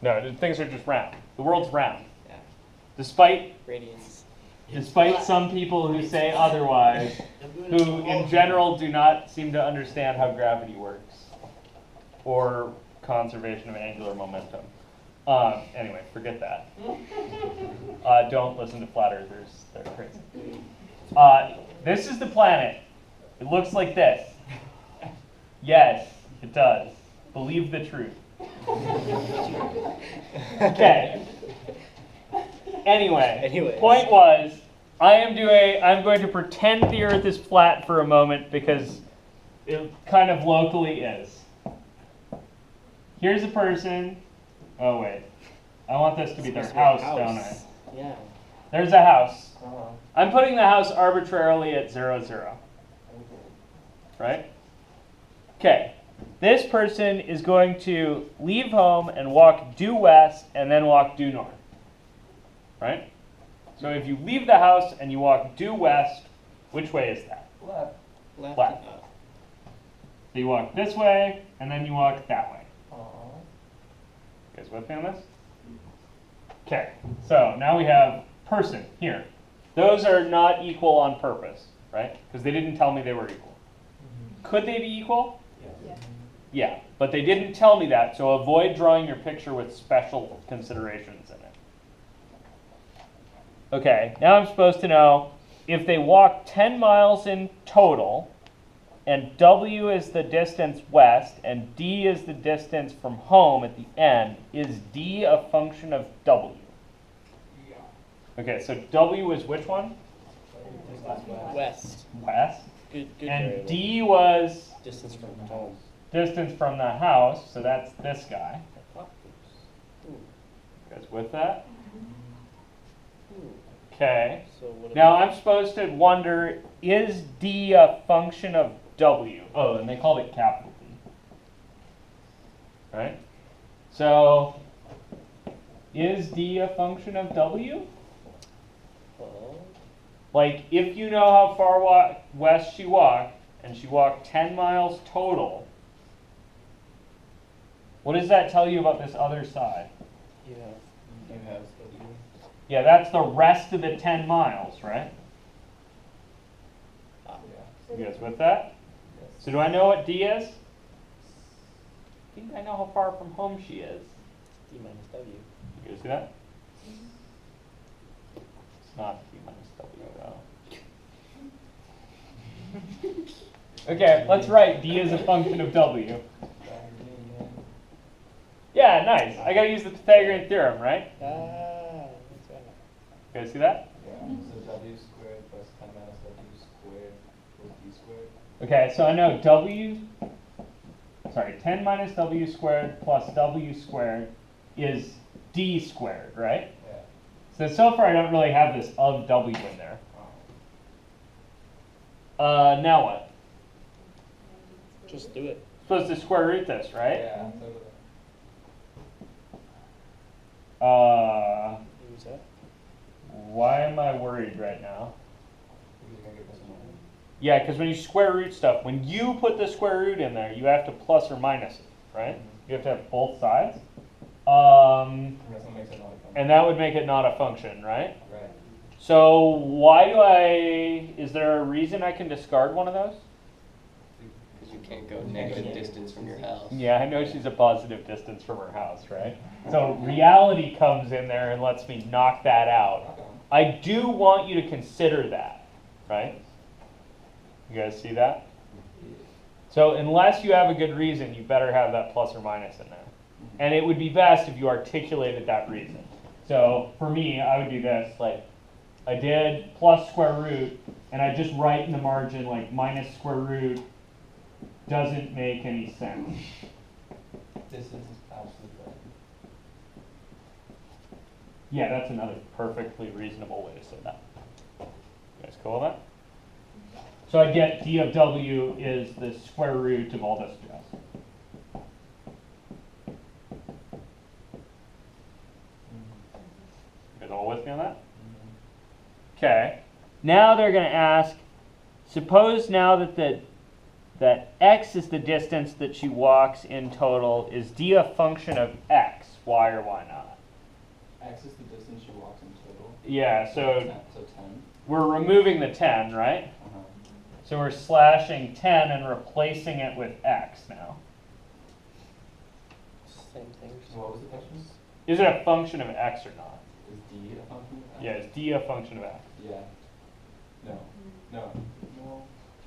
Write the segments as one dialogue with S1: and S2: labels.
S1: No, things are just round. The world's round.
S2: Yeah.
S1: Despite
S2: Radiance.
S1: some people who say otherwise, who in general do not seem to understand how gravity works or conservation of angular momentum. Anyway, forget that. Don't listen to flat earthers. They're crazy. This is the planet. It looks like this. Yes, it does. Believe the truth. Okay. Anyway, point was, I'm going to pretend the Earth is flat for a moment because it kind of locally is. Here's a person. Oh wait, I want this to be their house, don't I?
S2: Yeah.
S1: There's a house. I'm putting the house arbitrarily at 0, 0. Right? Okay. This person is going to leave home and walk due west and then walk due north. Right? So if you leave the house and you walk due west, which way is that?
S2: Left.
S1: Left. So you walk this way and then you walk that way. You guys with me on this? Okay. So now we have person here. Those are not equal on purpose, right? Because they didn't tell me they were equal. Could they be equal? Yeah, but they didn't tell me that, so avoid drawing your picture with special considerations in it. Okay, now I'm supposed to know if they walk 10 miles in total, and W is the distance west, and D is the distance from home at the end, is D a function of W?
S3: Yeah.
S1: Okay, so W is which one?
S2: West.
S1: West.
S2: Good
S1: And
S2: variable.
S1: D was
S2: Distance from home.
S1: distance from the house, so that's this guy.
S2: Ooh.
S1: You guys with that?
S2: Ooh.
S1: Okay.
S2: So what
S1: Now
S2: about-
S1: I'm supposed to wonder, is D a function of W? Oh, and they called it capital D. Right? So, is D a function of W?
S2: Well,
S1: Like, if you know how far west she walked, and she walked 10 miles total, what does that tell you about this other side?
S2: you have W.
S1: Yeah, that's the rest of the 10 miles, right? You guys with that? So do I know what D is? I think I know how far from home she is.
S2: D minus W.
S1: You guys see that? It's not D minus W though. Okay, let's write D as a function of W. Yeah, nice. I gotta use the Pythagorean theorem, right?
S2: That's right.
S1: You guys see that?
S3: Yeah. So W squared plus 10 minus W squared plus D squared.
S1: Okay, so I know 10 minus W squared plus W squared is D squared, right?
S3: Yeah.
S1: So far I don't really have this of W in there. Now what?
S2: Just do it.
S1: Supposed to square root this, right?
S3: Yeah. So
S2: Who's that?
S1: Why am I worried right now?
S3: you're gonna get this one.
S1: Yeah, because when you square root stuff, when you put the square root in there, you have to plus or minus it, right? You have to have both sides.
S3: That's what makes it not a function.
S1: And that would make it not a function, right?
S3: Right.
S1: So why is there a reason I can discard one of those?
S4: Because you can't go negative distance from your house.
S1: Yeah, I know she's a positive distance from her house, right? So reality comes in there and lets me knock that out. I do want you to consider that, right? You guys see that? So unless you have a good reason, you better have that plus or minus in there. And it would be best if you articulated that reason. So for me, I would do this, like I did plus square root, and I just write in the margin like minus square root doesn't make any sense.
S3: Distance is absolute right.
S1: Yeah, that's another perfectly reasonable way to say that. You guys cool with that? So I get d of w is the square root of all this stress. You guys all with me on that? Okay. Now they're going to ask, suppose now that the that x is the distance that she walks in total, is d a function of x? Why or why not?
S3: X is the distance she walks in total.
S1: Yeah, so
S3: 10.
S1: we're removing the 10, right?
S3: Uh-huh.
S1: So we're slashing 10 and replacing it with x now.
S2: Same thing.
S3: So what was the question?
S1: Is it a function of x or not?
S3: Is D a function of X?
S1: Yeah, is d a function of x?
S3: Yeah. No. No. No.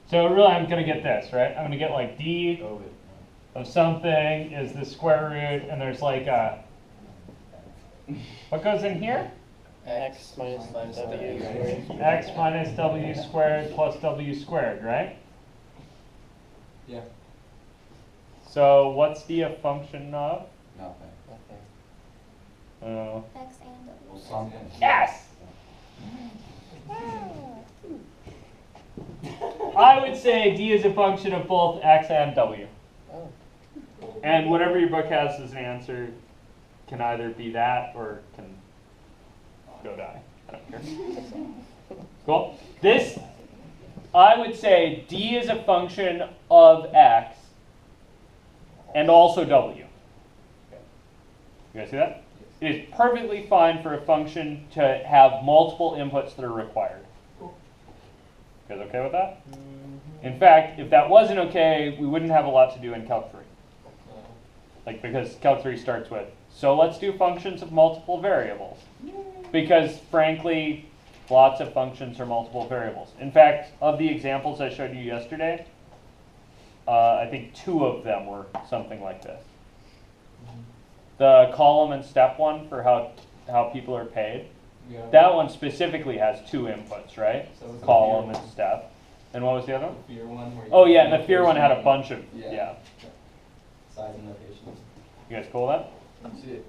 S1: So really I'm going to get this, right? I'm going to get like d
S3: Oh, wait.
S1: of something is the square root, and there's like a, what goes in here?
S2: X minus w squared.
S1: X minus w squared plus w squared, right?
S3: Yeah.
S1: So what's d a function of?
S5: Nothing.
S2: Nothing.
S1: Oh.
S6: X and W.
S5: Well, something.
S1: Yes! I would say d is a function of both x and w.
S2: Oh.
S1: And whatever your book has as an answer can either be that or can go die. I don't care. Cool. This, I would say d is a function of x and also w. You guys see that? It is perfectly fine for a function to have multiple inputs that are required.
S3: Cool.
S1: You guys okay with that? In fact, if that wasn't okay, we wouldn't have a lot to do in Calc 3. Like, because Calc 3 starts with, so let's do functions of multiple variables. Because, frankly, lots of functions are multiple variables. In fact, of the examples I showed you yesterday, I think 2 of them were something like this. The column and step one for how people are paid,
S3: Yeah.
S1: that one specifically has 2 inputs, right?
S3: So it's the
S1: Column
S3: fear
S1: and step. And what was the other one?
S3: The fear one where you
S1: Oh
S3: put
S1: yeah, and the fear one had a
S3: notation,
S1: bunch of,
S3: Yeah.
S1: yeah.
S3: size and notations.
S1: You guys cool with that?
S5: See,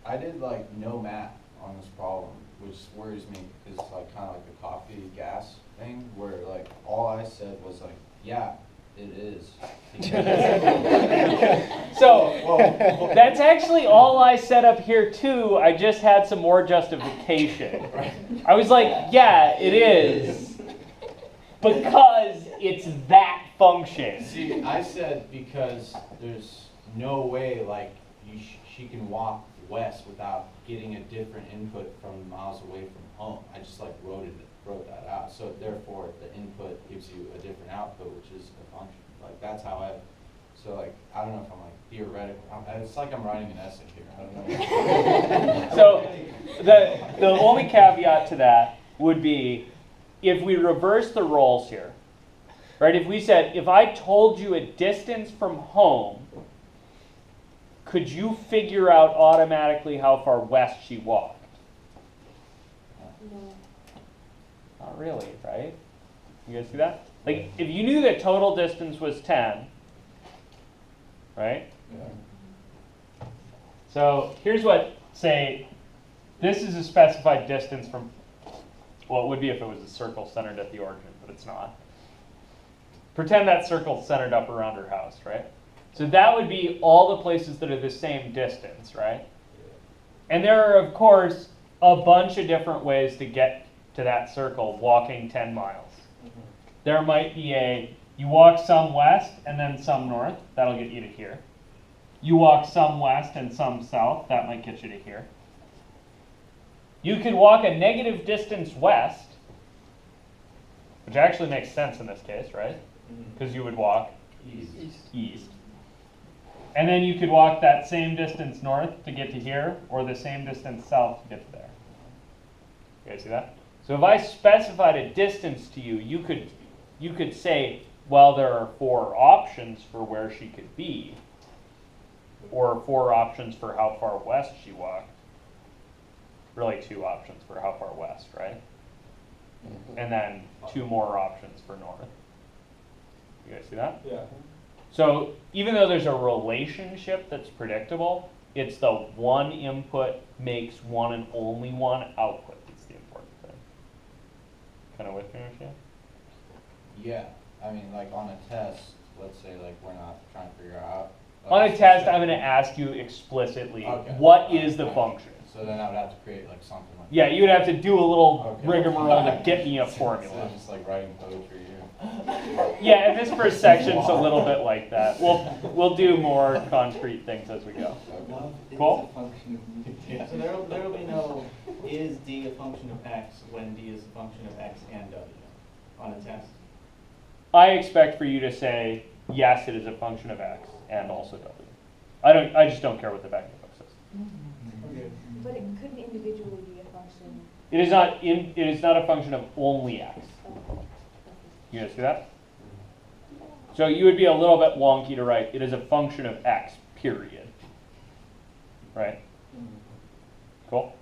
S5: I did like no math on this problem, which worries me. It's like kind of like the coffee gas thing, where like all I said was like, yeah, it is.
S1: So, that's actually all I set up here too. I just had some more justification. I was like, yeah, it is. Because it's that function.
S5: See, I said because there's no way like she can walk west without getting a different input from miles away from home. I just like wrote that out. So therefore, the input gives you a different output, which is a function. Like that's how I. So like I don't know if I'm like theoretical. It's like I'm writing an essay here. I don't know.
S1: So the only caveat to that would be if we reverse the roles here, right? If we said, if I told you a distance from home, could you figure out automatically how far west she walked?
S6: No.
S1: Not really, right? You guys see that? Like, if you knew that total distance was 10, right?
S5: Yeah.
S1: So here's what, say, this is a specified distance from, well, it would be if it was a circle centered at the origin, but it's not. Pretend that circle's centered up around her house, right? So that would be all the places that are the same distance, right? And there are, of course, a bunch of different ways to get to that circle walking 10 miles. There might be you walk some west and then some north, that'll get you to here. You walk some west and some south, that might get you to here. You could walk a negative distance west, which actually makes sense in this case, right? Because you would walk east. And then you could walk that same distance north to get to here, or the same distance south to get to there. You guys see that? So if I specified a distance to you, you could say, well, there are 4 options for where she could be, or 4 options for how far west she walked. Really 2 options for how far west, right? And then 2 more options for north. You guys see that?
S3: Yeah.
S1: So even though there's a relationship that's predictable, it's the one input makes one and only one output that's the important thing. Kind of with me, Michelle?
S5: Yeah. I mean, like on a test, let's say like we're not trying to figure out.
S1: On a test, I'm going to ask you explicitly,
S5: Okay.
S1: what is the function?
S5: So then I would have to create like something like.
S1: Yeah, you would have to do a little
S5: Okay.
S1: rigmarole to get me a
S5: So
S1: formula.
S5: just like writing poetry here.
S1: Yeah, and this first section's a little bit like that. We'll do more concrete things as we go.
S3: Love
S1: Cool.
S3: is a function of
S5: Yeah.
S3: So there'll be no, is D a function of X when D is a function of X and W on a test?
S1: I expect for you to say, yes, it is a function of X and also W. I just don't care what the back of the book says.
S3: Okay.
S6: But it could individually be a function
S1: It is not a function of only X.
S6: of.
S1: You guys see that? So you would be a little bit wonky to write, it is a function of X, period. Right? Cool?